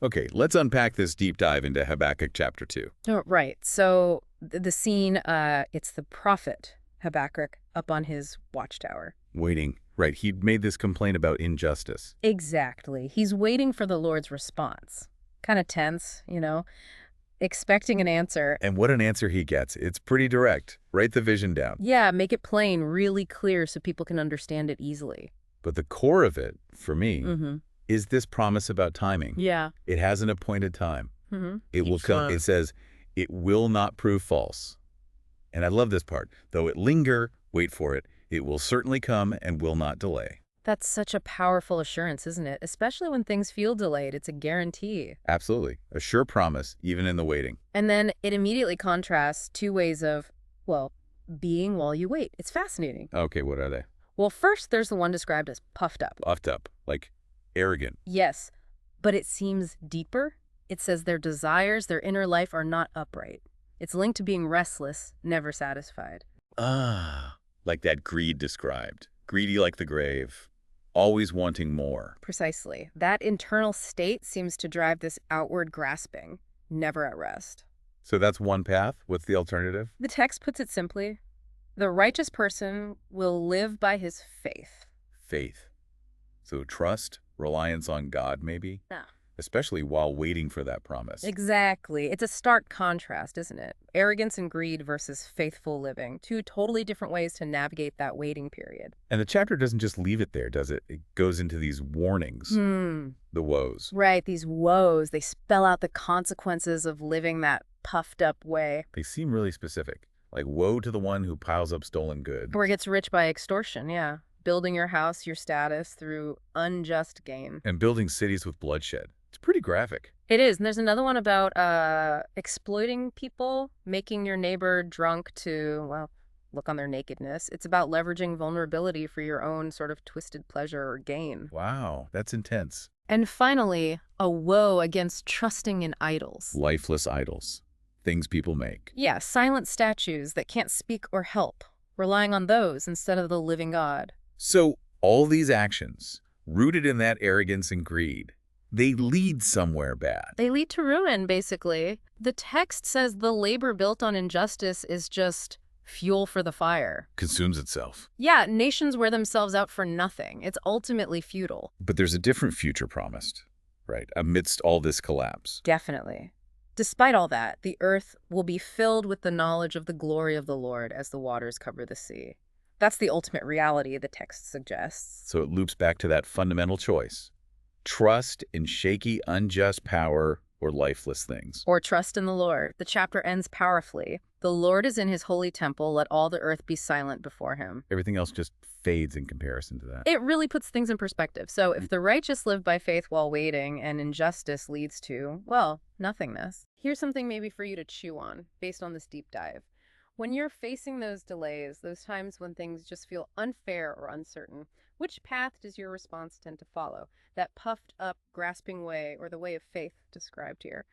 Okay, let's unpack this deep dive into Habakkuk chapter 2. Oh, right. So the scene, it's the prophet Habakkuk up on his watchtower. Waiting. Right, he'd made this complaint about injustice. Exactly. He's waiting for the Lord's response. Kind of tense, expecting an answer. And what an answer he gets. It's pretty direct. Write the vision down. Yeah, make it plain, really clear so people can understand it easily. But the core of it, for me, Mm-hmm. is this promise about timing. Yeah. It has an appointed time. Mm-hmm. It will come. It says, it will not prove false. And I love this part. Though it linger, wait for it. It will certainly come and will not delay. That's such a powerful assurance, isn't it? Especially when things feel delayed. It's a guarantee. Absolutely. A sure promise, even in the waiting. And then it immediately contrasts two ways of, well, being while you wait. It's fascinating. Okay, what are they? Well, first, there's the one described as puffed up. Puffed up, like arrogant. Yes, but it seems deeper. It says their desires, their inner life are not upright. It's linked to being restless, never satisfied. Ah, like that greed described. Greedy like the grave, always wanting more. Precisely. That internal state seems to drive this outward grasping, never at rest. So that's one path. What's the alternative? The text puts it simply, the righteous person will live by his faith. Faith. So trust, reliance on God, maybe? Yeah. Especially while waiting for that promise. Exactly. It's a stark contrast, isn't it? Arrogance and greed versus faithful living. Two totally different ways to navigate that waiting period. And the chapter doesn't just leave it there, does it? It goes into these warnings, the woes. Right, these woes, they spell out the consequences of living that puffed up way. They seem really specific, like woe to the one who piles up stolen goods. Or gets rich by extortion, yeah. Building your house, your status through unjust gain. And building cities with bloodshed. It's pretty graphic. It is. And there's another one about exploiting people, making your neighbor drunk to, well, look on their nakedness. It's about leveraging vulnerability for your own sort of twisted pleasure or gain. Wow, that's intense. And finally, a woe against trusting in idols. Lifeless idols. Things people make. Yeah, silent statues that can't speak or help, relying on those instead of the living God. So all these actions, rooted in that arrogance and greed, they lead somewhere bad. They lead to ruin, basically. The text says the labor built on injustice is just fuel for the fire. Consumes itself. Yeah, nations wear themselves out for nothing. It's ultimately futile. But there's a different future promised, right, amidst all this collapse. Definitely. Despite all that, the earth will be filled with the knowledge of the glory of the Lord as the waters cover the sea. That's the ultimate reality the text suggests. So it loops back to that fundamental choice. Trust in shaky, unjust power or lifeless things. Or trust in the Lord. The chapter ends powerfully. The Lord is in his holy temple. Let all the earth be silent before him. Everything else just fades in comparison to that. It really puts things in perspective. So if the righteous live by faith while waiting and injustice leads to, well, nothingness. Here's something maybe for you to chew on based on this deep dive. When you're facing those delays, those times when things just feel unfair or uncertain, which path does your response tend to follow? That puffed up, grasping way or the way of faith described here?